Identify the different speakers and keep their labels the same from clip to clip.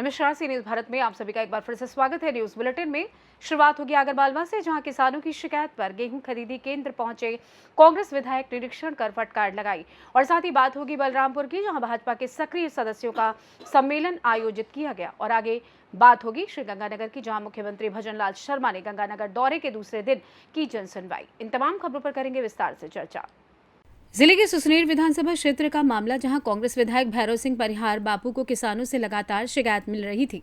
Speaker 1: नमस्कार, सी न्यूज भारत में आप सभी का एक बार फिर से स्वागत है। न्यूज बुलेटिन में शुरुआत होगी आगरमालवा से, जहां किसानों की शिकायत पर गेहूं खरीदी केंद्र पहुंचे कांग्रेस विधायक निरीक्षण कर फटकार लगाई। और साथ ही बात होगी बलरामपुर की, जहां भाजपा के सक्रिय सदस्यों का सम्मेलन आयोजित किया गया। और आगे बात होगी श्रीगंगानगर की, जहां मुख्यमंत्री भजनलाल शर्मा ने गंगानगर दौरे के दूसरे दिन की जनसुनवाई। इन तमाम खबरों पर करेंगे विस्तार से चर्चा। जिले के सुसनेर विधानसभा क्षेत्र का मामला, जहां कांग्रेस विधायक भैरव सिंह परिहार बापू को किसानों से लगातार शिकायत मिल रही थी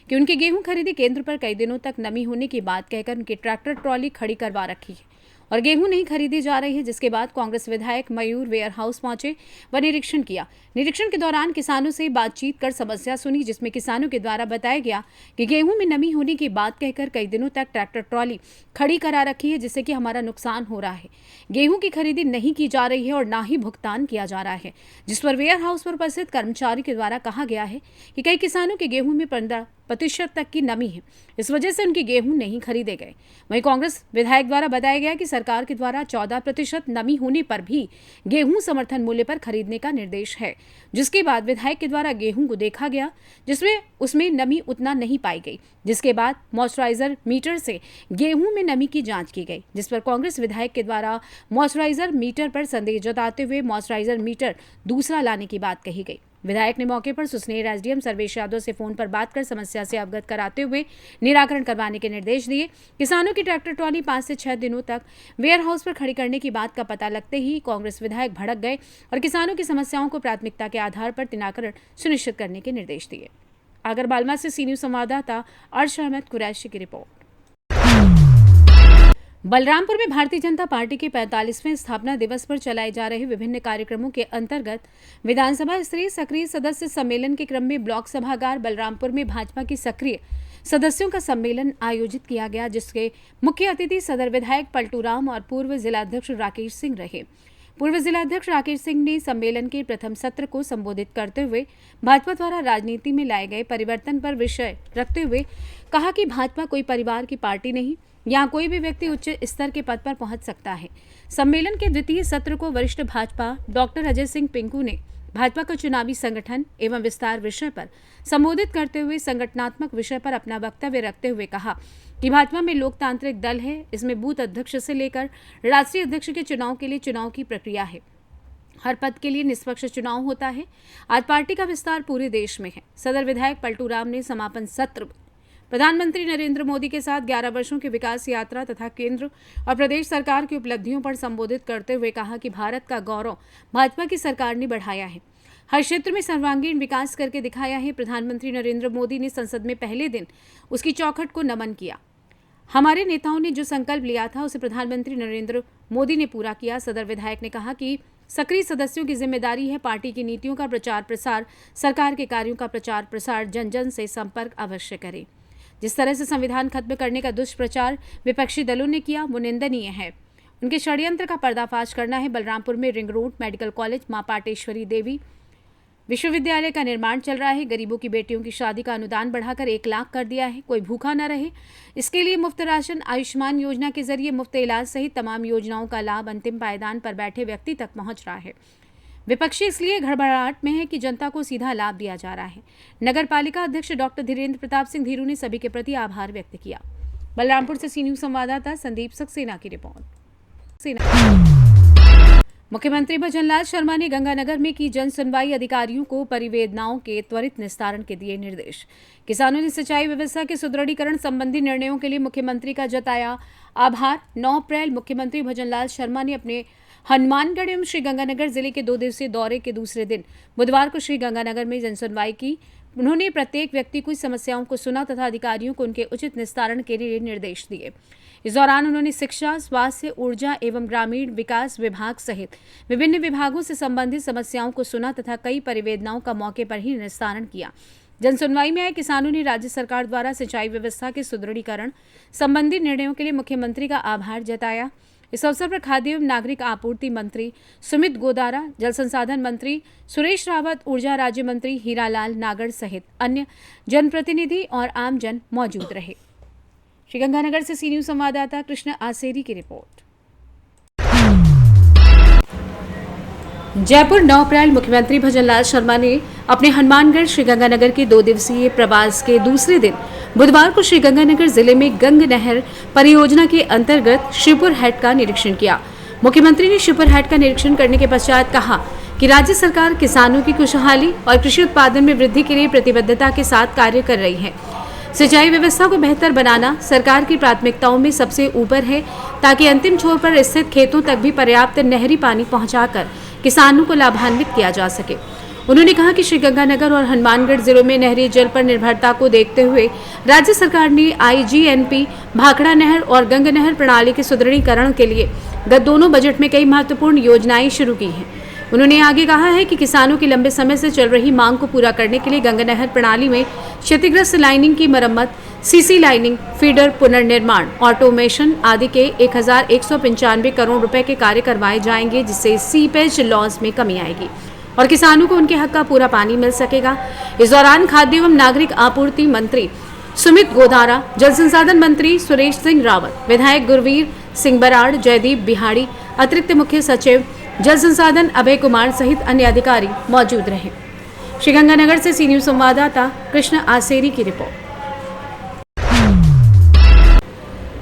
Speaker 1: कि उनके गेहूं खरीदी केंद्र पर कई दिनों तक नमी होने की बात कहकर उनकी ट्रैक्टर ट्रॉली खड़ी करवा रखी है और गेहूं नहीं खरीदी जा रही है। जिसके बाद कांग्रेस विधायक मयूर वेयर हाउस पहुंचे व निरीक्षण किया। निरीक्षण के दौरान किसानों से बातचीत कर समस्या सुनी, जिसमें किसानों के द्वारा बताया गया कि गेहूं में नमी होने की बात कहकर कई दिनों तक ट्रैक्टर ट्रॉली खड़ी करा रखी है, जिससे कि हमारा नुकसान हो रहा है। गेहूं की खरीदी नहीं की जा रही है और ना ही भुगतान किया जा रहा है, जिस पर वेयर हाउस पर उपस्थित कर्मचारी के द्वारा कहा गया है कि कई किसानों के गेहूं में 15% तक की नमी है, इस वजह से उनके गेहूं नहीं खरीदे गए। वहीं कांग्रेस विधायक द्वारा बताया गया कि सरकार के द्वारा 14% नमी होने पर भी गेहूं समर्थन मूल्य पर खरीदने का निर्देश है। जिसके बाद विधायक के द्वारा गेहूं को देखा गया, जिसमें उसमें नमी उतना नहीं पाई गई। जिसके बाद मॉइस्चराइजर मीटर से गेहूं में नमी की जांच की गई, जिस पर कांग्रेस विधायक के द्वारा मॉइस्चराइजर मीटर पर संदेह जताते हुए मॉइस्चराइजर मीटर दूसरा लाने की बात कही गई। विधायक ने मौके पर सुसनेर एसडीएम सर्वेश यादव से फोन पर बात कर समस्या से अवगत कराते हुए निराकरण करवाने के निर्देश दिए। किसानों की ट्रैक्टर ट्रॉली 5 से 6 दिनों तक वेयर हाउस पर खड़ी करने की बात का पता लगते ही कांग्रेस विधायक भड़क गए और किसानों की समस्याओं को प्राथमिकता के आधार पर निराकरण सुनिश्चित करने के निर्देश दिए। आगरमालवा से सी न्यूज संवाददाता अर्श अहमद कुरैशी की रिपोर्ट। बलरामपुर में भारतीय जनता पार्टी के 45वें स्थापना दिवस पर चलाए जा रहे विभिन्न कार्यक्रमों के अंतर्गत विधानसभा स्तरीय सक्रिय सदस्य सम्मेलन के क्रम में ब्लॉक सभागार बलरामपुर में भाजपा की सक्रिय सदस्यों का सम्मेलन आयोजित किया गया, जिसके मुख्य अतिथि सदर विधायक पलटूराम और पूर्व जिलाध्यक्ष राकेश सिंह रहे। पूर्व जिलाध्यक्ष राकेश सिंह ने सम्मेलन के प्रथम सत्र को संबोधित करते हुए भाजपा द्वारा राजनीति में लाए गए परिवर्तन पर विषय रखते हुए कहा कि भाजपा कोई परिवार की पार्टी नहीं, यहाँ कोई भी व्यक्ति उच्च स्तर के पद पर पहुंच सकता है। सम्मेलन के द्वितीय सत्र को वरिष्ठ भाजपा डॉक्टर अजय सिंह पिंकू ने भाजपा का चुनावी संगठन एवं विस्तार विषय पर संबोधित करते हुए संगठनात्मक विषय पर अपना वक्तव्य रखते हुए कहा कि भाजपा में लोकतांत्रिक दल है, इसमें बूथ अध्यक्ष से लेकर राष्ट्रीय अध्यक्ष के चुनाव के लिए चुनाव की प्रक्रिया है। हर पद के लिए निष्पक्ष चुनाव होता है। आज पार्टी का विस्तार पूरे देश में है। सदर विधायक पलटूराम ने समापन सत्र प्रधानमंत्री नरेंद्र मोदी के साथ 11 वर्षों की विकास यात्रा तथा केंद्र और प्रदेश सरकार की उपलब्धियों पर संबोधित करते हुए कहा कि भारत का गौरव भाजपा की सरकार ने बढ़ाया है, हर क्षेत्र में सर्वांगीण विकास करके दिखाया है। प्रधानमंत्री नरेंद्र मोदी ने संसद में पहले दिन उसकी चौखट को नमन किया। हमारे नेताओं ने जो संकल्प लिया था उसे प्रधानमंत्री नरेंद्र मोदी ने पूरा किया। सदर विधायक ने कहा कि सक्रिय सदस्यों की जिम्मेदारी है पार्टी की नीतियों का प्रचार प्रसार, सरकार के कार्यों का प्रचार प्रसार, जन जन से संपर्क अवश्य करें। जिस तरह से संविधान खत्म करने का दुष्प्रचार विपक्षी दलों ने किया वो निंदनीय है। उनके षड्यंत्र का पर्दाफाश करना है। बलरामपुर में रिंग रोड मेडिकल कॉलेज, मां पाटेश्वरी देवी विश्वविद्यालय का निर्माण चल रहा है। गरीबों की बेटियों की शादी का अनुदान बढ़ाकर 1 लाख कर दिया है। कोई भूखा न रहे, इसके लिए मुफ्त राशन, आयुष्मान योजना के जरिए मुफ्त इलाज सहित तमाम योजनाओं का लाभ अंतिम पायदान पर बैठे व्यक्ति तक पहुंच रहा है। विपक्षी इसलिए घबराहट में है कि जनता को सीधा लाभ दिया जा रहा है। नगर पालिका अध्यक्ष डॉक्टर धीरेन्द्र प्रताप सिंह धीरू ने सभी के प्रति आभार व्यक्त किया। बलरामपुर से सी न्यूज संवाददाता संदीप सक्सेना की रिपोर्ट। मुख्यमंत्री भजनलाल शर्मा ने गंगानगर में की जन सुनवाई। अधिकारियों को परिवेदनाओं के त्वरित निस्तारण के दिए निर्देश। किसानों ने सिंचाई व्यवस्था के सुदृढ़ीकरण संबंधी निर्णयों के लिए मुख्यमंत्री का जताया आभार। 9 अप्रैल मुख्यमंत्री भजनलाल शर्मा ने अपने हनुमानगढ़ एवं श्रीगंगानगर जिले के 2 दिवसीय दौरे के दूसरे दिन बुधवार को श्रीगंगानगर में जनसुनवाई की। उन्होंने प्रत्येक व्यक्ति की समस्याओं को सुना तथा अधिकारियों को उनके उचित निस्तारण के लिए निर्देश दिए। इस दौरान उन्होंने शिक्षा, स्वास्थ्य, ऊर्जा एवं ग्रामीण विकास विभाग सहित विभिन्न विभागों से संबंधित समस्याओं को सुना तथा कई परिवेदनाओं का मौके पर ही निस्तारण किया। जनसुनवाई में आए किसानों ने राज्य सरकार द्वारा सिंचाई व्यवस्था के सुदृढ़ीकरण संबंधी निर्णयों के लिए मुख्यमंत्री का आभार जताया। इस अवसर पर खाद्य एवं नागरिक आपूर्ति मंत्री सुमित गोदारा, जल संसाधन मंत्री सुरेश रावत, ऊर्जा राज्य मंत्री हीरालाल नागर सहित अन्य जनप्रतिनिधि और आमजन मौजूद रहे। श्रीगंगानगर से सी न्यूज संवाददाता कृष्ण आसेरी की रिपोर्ट। जयपुर 9 अप्रैल मुख्यमंत्री भजनलाल शर्मा ने अपने हनुमानगढ़ श्रीगंगानगर के 2 दिवसीय प्रवास के दूसरे दिन बुधवार को श्रीगंगानगर जिले में गंग नहर परियोजना के अंतर्गत शिवपुर हैड का निरीक्षण किया। मुख्यमंत्री ने शिवपुर हैड का निरीक्षण करने के पश्चात कहा कि राज्य सरकार किसानों की खुशहाली और कृषि उत्पादन में वृद्धि के लिए प्रतिबद्धता के साथ कार्य कर रही है। सिंचाई व्यवस्था को बेहतर बनाना सरकार की प्राथमिकताओं में सबसे ऊपर है, ताकि अंतिम छोर पर स्थित खेतों तक भी पर्याप्त नहरी पानी पहुंचाकर किसानों को लाभान्वित किया जा सके। उन्होंने कहा कि श्रीगंगानगर और हनुमानगढ़ जिलों में नहरी जल पर निर्भरता को देखते हुए राज्य सरकार ने IGNP, भाखड़ा नहर और गंग नहर प्रणाली के सुदृढ़ीकरण के लिए गत दोनों बजट में कई महत्वपूर्ण योजनाएं शुरू की हैं। उन्होंने आगे कहा है कि किसानों की लंबे समय से चल रही मांग को पूरा करने के लिए गंग नहर प्रणाली में क्षतिग्रस्त लाइनिंग की मरम्मत, CC लाइनिंग, फीडर पुनर्निर्माण, ऑटोमेशन आदि के 1195 करोड़ रुपए के कार्य करवाए जाएंगे, जिससे सीपेज लॉस में कमी आएगी और किसानों को उनके हक का पूरा पानी मिल सकेगा। इस दौरान खाद्य एवं नागरिक आपूर्ति मंत्री सुमित गोदारा, जल संसाधन मंत्री सुरेश सिंह रावत, विधायक गुरवीर सिंह बराड़, जयदीप बिहाड़ी, अतिरिक्त मुख्य सचिव जल संसाधन अभय कुमार सहित अन्य अधिकारी मौजूद रहे। श्रीगंगानगर से सी न्यूज संवाददाता कृष्ण आसेरी की रिपोर्ट।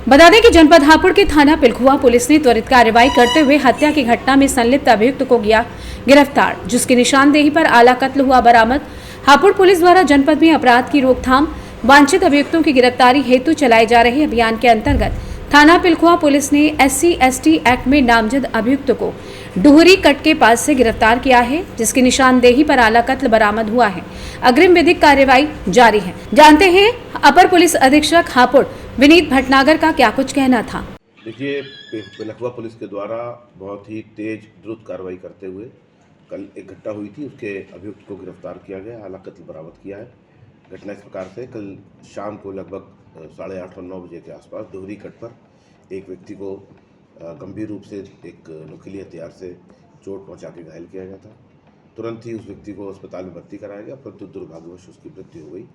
Speaker 1: बता दें कि जनपद हापुड़ के थाना पिलखुआ पुलिस ने त्वरित कार्रवाई करते हुए हत्या की घटना में संलिप्त अभियुक्त को किया गिरफ्तार, जिसकी निशानदेही पर आला कत्ल हुआ बरामद। हापुड़ पुलिस द्वारा जनपद में अपराध की रोकथाम, वांछित अभियुक्तों की गिरफ्तारी हेतु चलाए जा रहे अभियान के अंतर्गत थाना पिलखुआ पुलिस ने SC/ST एक्ट में नामजद अभियुक्त को डुहरी कट के पास से गिरफ्तार किया है, जिसकी निशानदेही पर आला कत्ल बरामद हुआ है। अग्रिम विधिक कार्यवाही जारी है। जानते हैं अपर पुलिस अधीक्षक हापुड़ विनीत भटनागर का क्या कुछ कहना था।
Speaker 2: देखिए, पिलखुआ पुलिस के द्वारा बहुत ही तेज द्रुत कार्रवाई करते हुए कल एक घटना हुई थी, उसके अभियुक्त को गिरफ्तार किया गया, आला कत्ल बरामद किया है। घटना इस प्रकार से कल शाम को लगभग 8:30 और 9 बजे के आसपास डोहरी कट पर एक व्यक्ति को गंभीर रूप से एक नुकीले हथियार से चोट पहुंचा के घायल किया गया था। तुरंत ही उस व्यक्ति को अस्पताल में भर्ती कराया गया, परंतु दुर्भाग्यवश उसकी मृत्यु हो गई।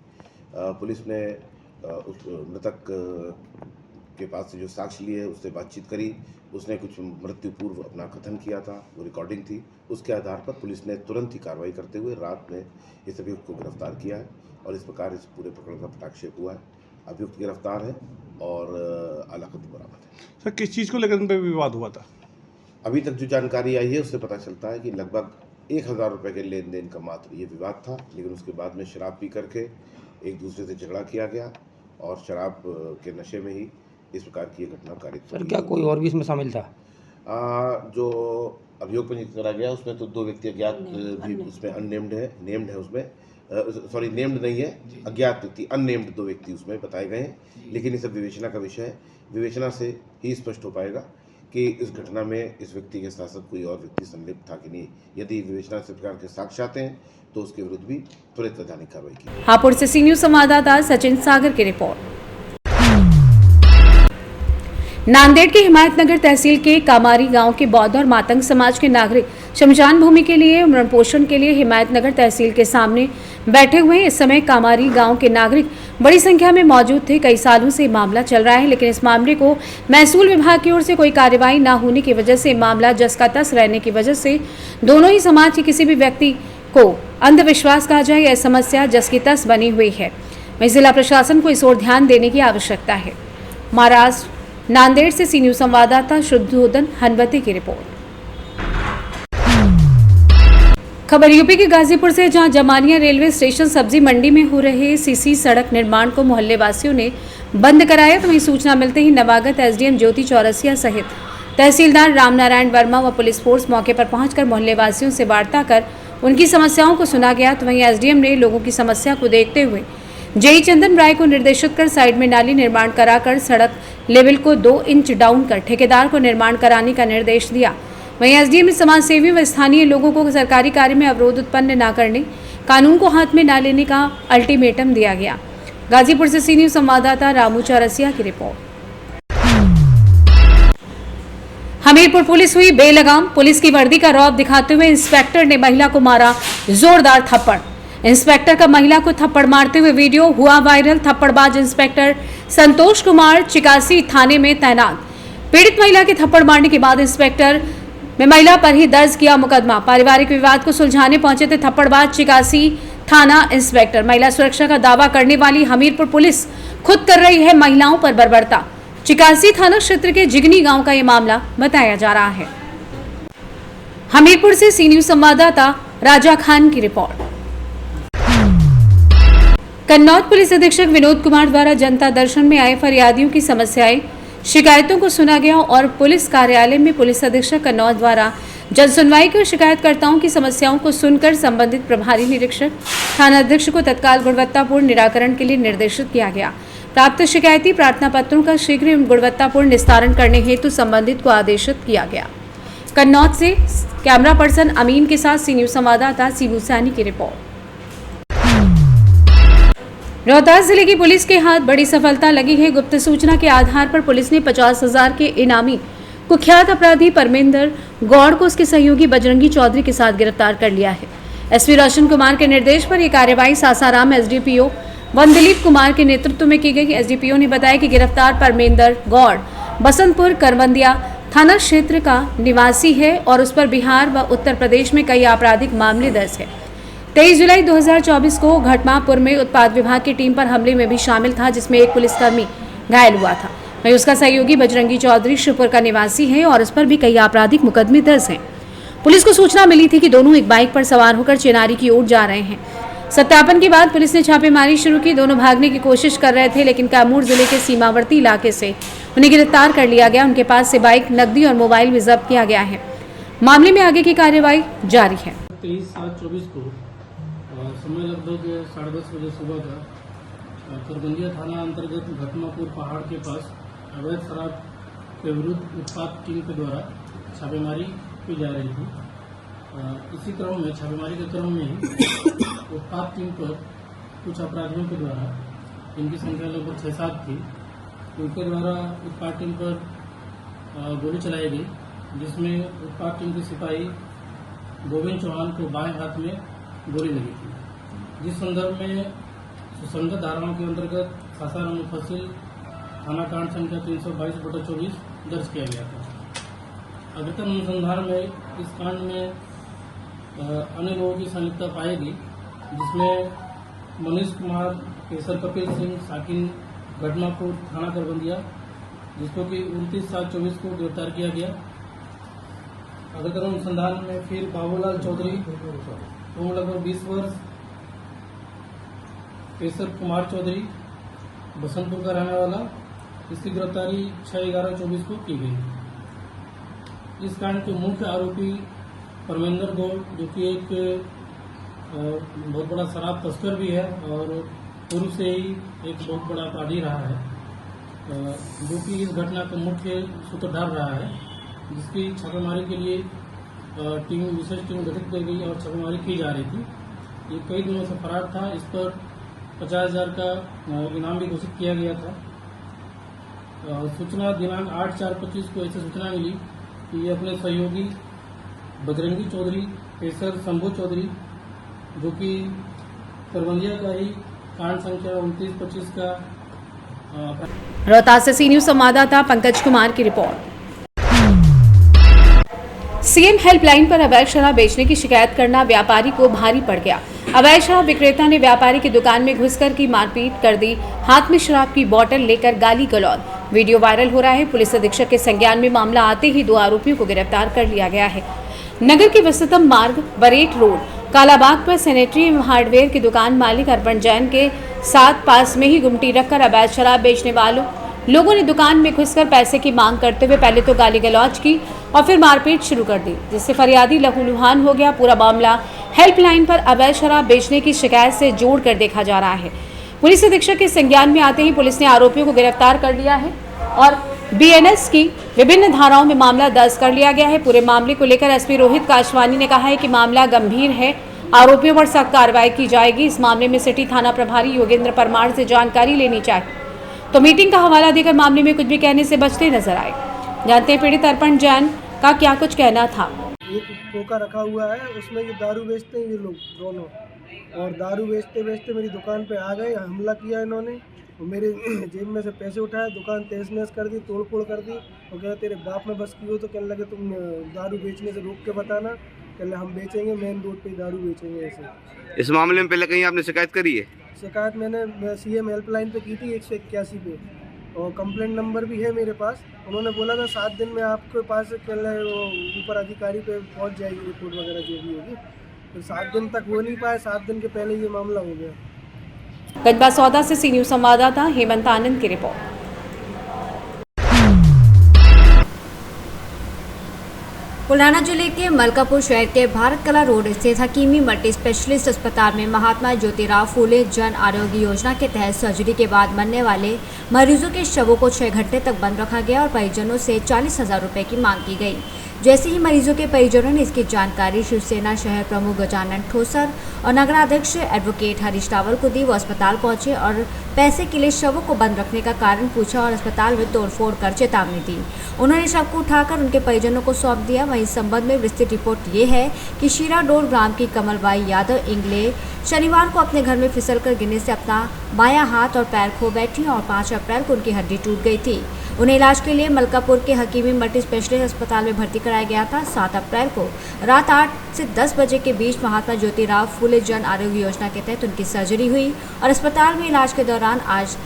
Speaker 2: पुलिस ने उस मृतक के पास से जो साक्ष्य लिए उससे बातचीत करी। उसने कुछ मृत्यु पूर्व अपना कथन किया था, वो रिकॉर्डिंग थी। उसके आधार पर पुलिस ने तुरंत ही कार्रवाई करते हुए रात में इस अभियुक्त को गिरफ्तार किया है और इस प्रकार इस पूरे प्रकरण का पटाक्षेप हुआ है। अभियुक्त गिरफ्तार है और आला कत्ल बरामद है।
Speaker 3: सर, किस चीज़ को लेकर उन पर विवाद हुआ था?
Speaker 2: अभी तक जो जानकारी आई है उससे पता चलता है कि लगभग 1000 रुपये के लेन देन का मात्र ये विवाद था, लेकिन उसके बाद में शराब पी करके एक दूसरे से झगड़ा किया गया और शराब के नशे में ही इस प्रकार की घटना कारित।
Speaker 4: सर, क्या कोई और भी इसमें शामिल था?
Speaker 2: जो अभियोग पंजीकृत करा गया उसमें तो 2 व्यक्ति अज्ञात भी उसमें अननेम्ड है, नेम्ड है उसमें, सॉरी नेम्ड नहीं है, अज्ञात व्यक्ति अननेम्ड 2 व्यक्ति उसमें बताए गए हैं। लेकिन ये सब विवेचना का विषय है, विवेचना से ही स्पष्ट हो पाएगा कि इस घटना में इस व्यक्ति के साथ साथ कोई और व्यक्ति संलिप्त था कि नहीं। यदि विवेचना से प्रकार के साक्ष्य आते हैं तो उसके विरुद्ध भी त्वरित वैधानिक कार्रवाई की।
Speaker 1: हापुड़ से सी न्यूज संवाददाता सचिन सागर की रिपोर्ट। नांदेड़ के हिमायतनगर तहसील के कामारी गांव के बौद्ध और मातंग समाज के नागरिक शमशान भूमि के लिए मरण पोषण के लिए हिमायतनगर तहसील के सामने बैठे हुए। इस समय कामारी गांव के नागरिक बड़ी संख्या में मौजूद थे। कई सालों से मामला चल रहा है, लेकिन इस मामले को महसूल विभाग की ओर से कोई कार्रवाई न होने की वजह से मामला जस का तस रहने की वजह से दोनों ही समाज के किसी भी व्यक्ति को अंधविश्वास कहा जाए, यह समस्या जस की तस बनी हुई है। वहीं जिला प्रशासन को इस ओर ध्यान देने की आवश्यकता है। महाराष्ट्र नांदेड़ से सी न्यूज संवाददाता शुद्धोदन हनवती की रिपोर्ट। खबर यूपी के गाजीपुर से, जहां जमानिया रेलवे स्टेशन सब्जी मंडी में हो रहे CC सड़क निर्माण को मोहल्ले वासियों ने बंद कराया। तो वहीं सूचना मिलते ही नवागत SDM ज्योति चौरसिया सहित तहसीलदार रामनारायण वर्मा व पुलिस फोर्स मौके पर पहुंचकर मोहल्ले वासियों से वार्ता कर उनकी समस्याओं को सुना गया। तो वहीं SDM ने लोगों की समस्या को देखते हुए JE चंदन राय को निर्देशित कर साइड में नाली निर्माण कराकर सड़क लेवल को 2 इंच डाउन कर ठेकेदार को निर्माण कराने का निर्देश दिया। वहीं SDM ने समाज सेवी व स्थानीय लोगों को सरकारी कार्य में अवरोध उत्पन्न न करने, कानून को हाथ में न लेने का अल्टीमेटम दिया गया। गाजीपुर से सी न्यूज संवाददाता रामू चौरसिया की रिपोर्ट। हमीरपुर पुलिस हुई बेलगाम। पुलिस की वर्दी का रौब दिखाते हुए इंस्पेक्टर ने महिला को मारा जोरदार थप्पड़। इंस्पेक्टर का महिला को थप्पड़ मारते हुए वीडियो हुआ वायरल। थप्पड़बाज इंस्पेक्टर संतोष कुमार चिकासी थाने में तैनात। पीड़ित महिला के थप्पड़ मारने के बाद इंस्पेक्टर में महिला पर ही दर्ज किया मुकदमा। पारिवारिक विवाद को सुलझाने पहुंचे थे थप्पड़बाज चिकासी थाना इंस्पेक्टर। महिला सुरक्षा का दावा करने वाली हमीरपुर पुलिस खुद कर रही है महिलाओं पर बर्बरता। चिकासी थाना क्षेत्र के जिगनी गांव का ये मामला बताया जा रहा है। हमीरपुर से सी न्यूज संवाददाता राजा खान की रिपोर्ट। कन्नौज पुलिस अधीक्षक विनोद कुमार द्वारा जनता दर्शन में आए फरियादियों की समस्याएं शिकायतों को सुना गया और पुलिस कार्यालय में पुलिस अधीक्षक कन्नौज द्वारा जन सुनवाई कर शिकायतकर्ताओं की समस्याओं को सुनकर संबंधित प्रभारी निरीक्षक थाना अध्यक्ष को तत्काल गुणवत्तापूर्ण निराकरण के लिए निर्देशित किया गया। प्राप्त शिकायती प्रार्थना पत्रों का शीघ्र गुणवत्तापूर्ण निस्तारण करने हेतु संबंधित को आदेशित किया गया। कन्नौज से कैमरा पर्सन अमीन के साथ सी न्यूज संवाददाता सीबू सैनी की रिपोर्ट। रोहतास जिले की पुलिस के हाथ बड़ी सफलता लगी है। गुप्त सूचना के आधार पर पुलिस ने 50,000 के इनामी कुख्यात अपराधी परमेंद्र गौड़ को उसके सहयोगी बजरंगी चौधरी के साथ गिरफ्तार कर लिया है। एसपी रोशन कुमार के निर्देश पर यह कार्रवाई सासाराम एसडीपीओ वनदिलीप कुमार के नेतृत्व में की गई। एसडीपीओ ने बताया कि गिरफ्तार परमेंद्र गौड़ बसंतपुर करवंदिया थाना क्षेत्र का निवासी है और उस पर बिहार व उत्तर प्रदेश में कई आपराधिक मामले दर्ज है। 23 जुलाई 2024 को घटमापुर में उत्पाद विभाग की टीम पर हमले में भी शामिल था, जिसमें एक पुलिसकर्मी घायल हुआ था। वहीं उसका सहयोगी बजरंगी चौधरी शिवपुर का निवासी है और उस पर भी कई आपराधिक मुकदमे दर्ज हैं। पुलिस को सूचना मिली थी कि दोनों एक बाइक पर सवार होकर चेनारी की ओर जा रहे हैं। सत्यापन के बाद पुलिस ने छापेमारी शुरू की। दोनों भागने की कोशिश कर रहे थे, लेकिन कैमूर जिले के सीमावर्ती इलाके से उन्हें गिरफ्तार कर लिया गया। उनके पास से बाइक, नकदी और मोबाइल भी जब्त किया गया है। मामले में आगे की कार्यवाही जारी है।
Speaker 5: 23/7/24 को समय लगभग 10:30 बजे सुबह का करबंदिया थाना अंतर्गत घटमापुर पहाड़ के पास अवैध शराब के विरुद्ध उत्पाद टीम के द्वारा छापेमारी की जा रही थी। इसी क्रम में छापेमारी के क्रम में ही उत्पाद टीम पर कुछ अपराधियों के द्वारा, जिनकी संख्या लगभग 6-7 थी, उनके द्वारा उत्पाद टीम पर गोली चलाई गई, जिसमें उत्पाद टीम के सिपाही गोविंद चौहान को बाएं हाथ में गोली लगी थी, जिस संदर्भ में सुसंगत धाराओं के अंतर्गत सासाराम मुफस्सिल थाना कांड संख्या 322/24 दर्ज किया गया था। अद्यतन अनुसंधान में इस कांड में अन्य लोगों की संलिप्तता पाई गई, जिसमें मनीष कुमार, केसर कपिल सिंह, साकिन घटमापुर थाना करबंदिया, जिसको कि 29/7/24 को गिरफ्तार किया गया। अद्यतन अनुसंधान में फिर बाबूलाल चौधरी, उम्र लगभग 20 वर्ष, केसर कुमार चौधरी, बसंतपुर का रहने वाला, इसकी गिरफ्तारी 6/11/24 को की गई। इस कांड के मुख्य आरोपी परमेंद्र गौड़, जो कि एक बहुत बड़ा शराब तस्कर भी है और पूर्व से ही एक बहुत बड़ा अपराधी रहा है, जो कि इस घटना का मुख्य सूत्रधार रहा है, जिसकी छापेमारी के लिए विशेष टीम गठित की गई और छापेमारी की जा रही थी। ये कई दिनों से फरार था। इस पर 50,000 का इनाम भी घोषित किया गया था। सूचना दिनांक 8/4/25 को ऐसी सूचना मिली कि ये अपने सहयोगी बजरंगी चौधरी, केसर शंभू चौधरी, जो कि करवंदिया का ही कांड संख्या 29/25 का।
Speaker 1: रोहतास से सी न्यूज संवाददाता पंकज कुमार की रिपोर्ट। सीएम हेल्पलाइन पर अवैध शराब बेचने की शिकायत करना व्यापारी को भारी पड़ गया। अवैध शराब विक्रेता ने व्यापारी की दुकान में घुसकर की मारपीट कर दी। हाथ में शराब की बोतल लेकर गाली गलौज, वीडियो वायरल हो रहा है। पुलिस अधीक्षक के संज्ञान में मामला आते ही 2 आरोपियों को गिरफ्तार कर लिया गया है। नगर के व्यस्ततम मार्ग बरेट रोड कालाबाग पर सैनिटरी एवं हार्डवेयर की दुकान मालिक अर्पण जैन के साथ पास में ही गुमटी रखकर अवैध शराब बेचने वालों लोगों ने दुकान में घुसकर पैसे की मांग करते हुए पहले तो गाली गलौज की और फिर मारपीट शुरू कर दी, जिससे फरियादी लहूलुहान हो गया। पूरा मामला हेल्पलाइन पर अवैध शराब बेचने की शिकायत से जोड़कर देखा जा रहा है। पुलिस अधीक्षक के संज्ञान में आते ही पुलिस ने आरोपियों को गिरफ्तार कर लिया है और बीएनएस की विभिन्न धाराओं में मामला दर्ज कर लिया गया है। पूरे मामले को लेकर एसपी रोहित काशवानी ने कहा है कि मामला गंभीर है, आरोपियों पर सख्त कार्रवाई की जाएगी। इस मामले में सिटी थाना प्रभारी योगेंद्र परमार से जानकारी लेनी चाहिए, तो मीटिंग का हवाला देकर मामले में कुछ भी कहने से बचते नजर आए। जानते हैं पीड़ित अर्पण जैन का क्या कुछ कहना था।
Speaker 6: एक खोखा रखा हुआ है, उसमें ये दारू बेचते हैं ये लोग दोनों, और दारू बेचते बेचते मेरी दुकान पे आ गए, हमला किया इन्होंने और मेरे जेब में से पैसे उठाए, दुकान तहस नहस कर दी, तोड़ फोड़ कर दी और कह तेरे बाप में बस की हो तो कहने लगे तुम दारू बेचने से रोक के बताना, कहने हम बेचेंगे, मेन रोड पे ही दारू बेचेंगे। ऐसे
Speaker 7: इस मामले में पहले कहीं आपने शिकायत करी है?
Speaker 6: शिकायत मैंने CM हेल्पलाइन पे की थी 181 पे, और कंप्लेंट नंबर भी है मेरे पास। उन्होंने बोला था 7 दिन में आपके पास कल वो ऊपर अधिकारी पे पहुंच जाएगी रिपोर्ट वगैरह जो भी होगी, तो 7 दिन तक हो नहीं पाए, 7 दिन के पहले ये मामला हो गया।
Speaker 1: गजबा सौदा से सी न्यूज संवाददाता हेमंत आनंद की रिपोर्ट। बुल्ढाना जिले के मलकापुर शहर के भारत कला रोड स्थित हकीमी मल्टी स्पेशलिस्ट अस्पताल में महात्मा ज्योतिराव फूले जन आरोग्य योजना के तहत सर्जरी के बाद मरने वाले मरीजों के शवों को 6 घंटे तक बंद रखा गया और परिजनों से 40,000 रुपये की मांग की गई। जैसे ही मरीजों के परिजनों ने इसकी जानकारी शिवसेना शहर प्रमुख गजानन ठोसर और नगराध्यक्ष एडवोकेट हरीश रावल को दी, वो अस्पताल पहुंचे और पैसे के लिए शवों को बंद रखने का कारण पूछा और अस्पताल में तोड़फोड़ कर चेतावनी दी। उन्होंने शव को उठाकर उनके परिजनों को सौंप दिया। वहीं इस संबंध में विस्तृत रिपोर्ट ये है कि शीराडोर ग्राम की कमलबाई यादव इंगले शनिवार को अपने घर में फिसलकर गिरने से अपना बायां हाथ और पैर खो बैठी और 5 अप्रैल को उनकी हड्डी टूट गई थी। उन्हें इलाज के लिए मलकापुर के हकीमी मल्टी स्पेशलिस्ट अस्पताल में भर्ती कराया गया था। 7 अप्रैल को रात 8 से 10 बजे के बीच महात्मा ज्योतिराव फूले जन आरोग्य योजना के तहत उनकी सर्जरी हुई और अस्पताल में इलाज के दौरान आज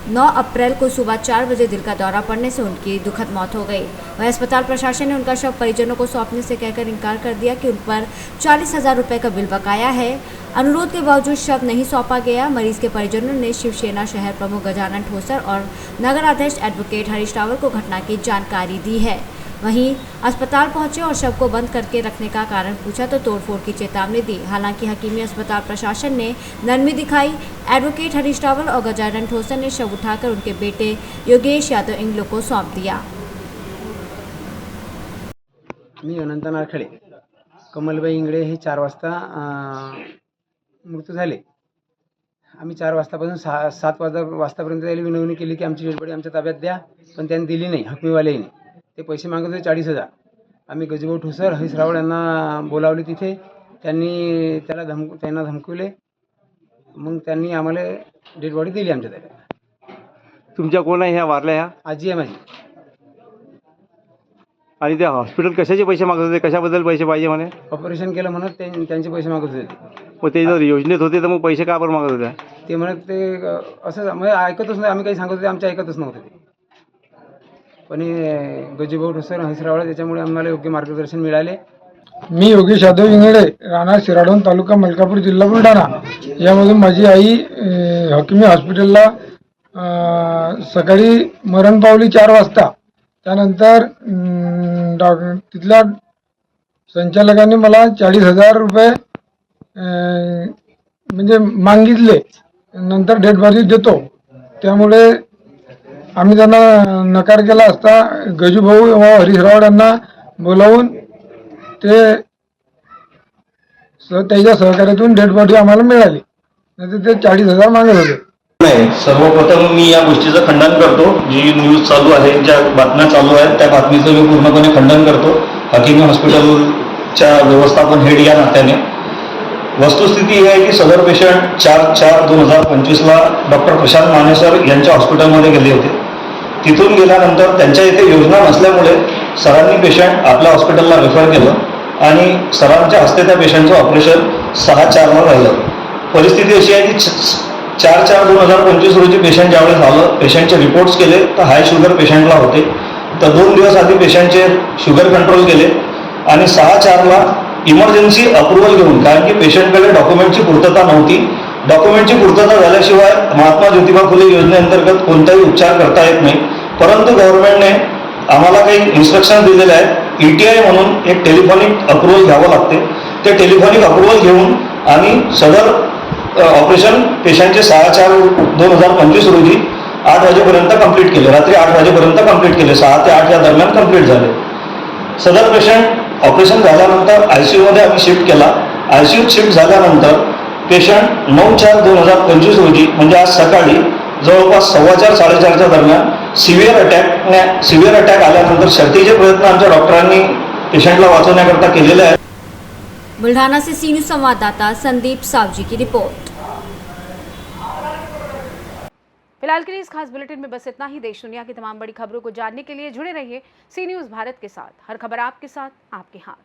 Speaker 1: 9 अप्रैल को सुबह 4 बजे दिल का दौरा पड़ने से उनकी दुखद मौत हो गई। वहीं अस्पताल प्रशासन ने उनका शव परिजनों को सौंपने से कहकर इनकार कर दिया कि उन पर 40,000 रुपये का बिल बकाया है। अनुरोध के बावजूद शव नहीं सौंपा गया। मरीज के परिजनों ने शिवसेना शहर प्रमुख गजानन ठोसर और नगराध्यक्ष एडवोकेट हरीश रावल को घटना की जानकारी दी है। वहीं अस्पताल पहुंचे और शव को बंद करके रखने का कारण पूछा तो तोड़फोड़ की चेतावनी दी। हालांकि हकीमी अस्पताल प्रशासन ने नरमी दिखाई। एडवोकेट हरीश रावल और गजानन ठोसर ने शव उठाकर उनके बेटे योगेश यादव इंगलो को सौंप दिया।
Speaker 4: मी अनंत नारखेडे, कमलबाई इंगळे हे 4 वाजता मृत्यू झाले। आम्ही 4 वाजतापासून 7 वाजतापर्यंत त्याला विनवणी केली की आमची डेडबॉडी आमच्या ताब्यात द्या, पण त्यांनी दिली नाही। हकमीवाल्याने ते पैसे मागत होते 40,000। आम्ही गजभाऊ ठोसर हरीश रावळ यांना बोलावले तिथे, त्यांनी त्यांना धमकवले, मग त्यांनी आम्हाला डेडबॉडी दिली आमच्या ताब्यात।
Speaker 3: तुमच्या कोण आहे ह्या वारल्या ह्या?
Speaker 4: आजी आहे माझी।
Speaker 3: आणि त्या हॉस्पिटल कशाचे पैसे मागत होते? कशाबद्दल पैसे पाहिजे म्हणे?
Speaker 4: ऑपरेशन केलं म्हणत त्यांचे पैसे मागत होते।
Speaker 3: मग ते जर योजनेत होते तर मग पैसे का बरं मागत होते?
Speaker 4: ते म्हणत ते असं म्हणजे ऐकतच नाही, आम्ही काही सांगत होते आमच्या ऐकतच नव्हते ते। पण गजभाऊ ठोसर हरीश रावळ त्याच्यामुळे आम्हाला योग्य मार्गदर्शन मिळाले।
Speaker 8: मी योगेश यादव इंगळे, राहणार शिराडोन, तालुका मलकापूर, जिल्हा बुलढाणा। यामधून माझी आई हकीमी हॉस्पिटलला सकाळी मरण पावली 4 वाजता। त्यानंतर तिथल्या संचालकांनी मला 40,000 रुपये म्हणजे मागितले, नंतर डेड बॉडी देतो। त्यामुळे आम्ही त्यांना नकार केला असता गजूभाऊ व हरीश रावळ यांना बोलावून ते त्याच्या सहकार्यातून डेड बॉडी आम्हाला मिळाली, नाहीतर ते 40,000 मागत होते।
Speaker 9: नाही, सर्वप्रथम मी या गोष्टीचं खंडन करतो। जी न्यूज चालू आहे, ज्या बातम्या चालू आहेत त्या बातमीचं मी पूर्णपणे खंडन करतो। हकीमी हॉस्पिटलच्या व्यवस्थापन हेड या नात्याने वस्तुस्थिती ही आहे की सदर पेशंट 4/4/2025ला डॉक्टर प्रशांत माने सर यांच्या हॉस्पिटलमध्ये गेले होते। तिथून गेल्यानंतर त्यांच्या इथे योजना नसल्यामुळे सरांनी पेशंट आपल्या हॉस्पिटलला रेफर केलं आणि सरांच्या हस्ते त्या पेशंटचं ऑपरेशन 6/4ला राहिलं। परिस्थिती अशी आहे की 4/4/2025 रोजी पेशंट ज्यावेळेस आलं, पेशंटचे रिपोर्ट्स केले तर हाय शुगर पेशंटला होते, तर 2 दिवस आधी पेशंटचे शुगर कंट्रोल केले आणि 6/4ला इमर्जन्सी अप्रुव्हल घेऊन, कारण की पेशंटकडे डॉक्युमेंटची पूर्तता नव्हती, डॉक्युमेंटची पूर्तता झाल्याशिवाय महात्मा ज्योतिबा फुले योजनेअंतर्गत कोणताही उपचार करता येत नाही। परंतु गव्हर्नमेंटने आम्हाला काही इन्स्ट्रक्शन दिलेले आहेत। ETI म्हणून एक टेलिफोनिक अप्रुव्हल घ्यावं लागते। ते टेलिफोनिक अप्रुव्हल घेऊन आम्ही सदर ऑपरेशन पेशंटचे 6/4/2025 रोजी 8 वाजेपर्यंत कंप्लीट केले, रात्री 8 वाजेपर्यंत कंप्लीट केले, 6 ते 8 या दरम्यान कंप्लीट झाले। सदर पेशंट ऑपरेशन झाल्यानंतर ICUमध्ये आम्ही शिफ्ट केला। ICUत शिफ्ट झाल्यानंतर पेशंट 9/4/2025 रोजी म्हणजे आज सकाळी जवळपास 4:15-4:30च्या दरम्यान सिव्हिअर अटॅक आल्यानंतर शर्तीचे प्रयत्न आमच्या डॉक्टरांनी पेशंटला वाचवण्याकरता केलेले आहेत।
Speaker 1: बुल्ढाना से सी न्यूज संवाददाता संदीप सावजी की रिपोर्ट। फिलहाल के लिए इस खास बुलेटिन में बस इतना ही। देश दुनिया की तमाम बड़ी खबरों को जानने के लिए जुड़े रहिए सी न्यूज़ भारत के साथ। हर खबर आपके साथ, आपके हाथ।